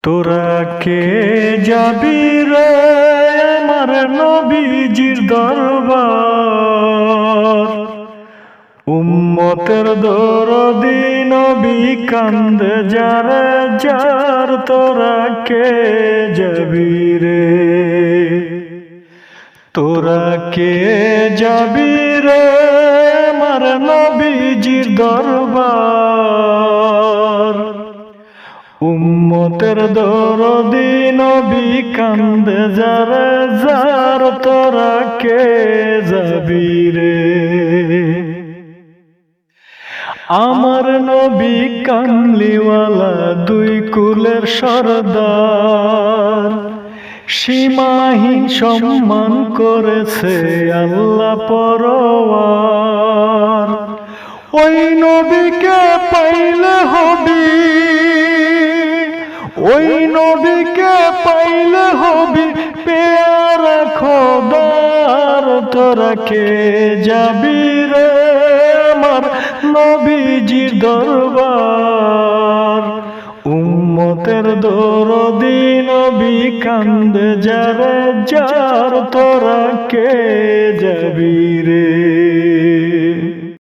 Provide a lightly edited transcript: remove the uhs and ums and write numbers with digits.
তোরা কে যাবি রে আমার নবীজির দরবার। উম্মতের দরদি নবী কান্দে যারে যার, তোরা কে যাবি রে? তোরা কে যাবি রে আমার নবীজির দরবার। উম্মতের দরদি নবী কান্দে যারে যার, তোরা কে যাবি রে? আমার নবী কামলিওয়ালা দুই কুলের সরদার, সীমাহীন সম্মান করেছে আল্লাহ পরওয়ার। ওই নবীকে পাইলে হবি, ওই নবীকে পাইলে হবি পেয়ারা খোদার। তোরা কে যাবি রে আমার নবীজির দরবার। উম্মতের দরদি নবী কান্দে যারে যার, তোরা কে যাবি রে?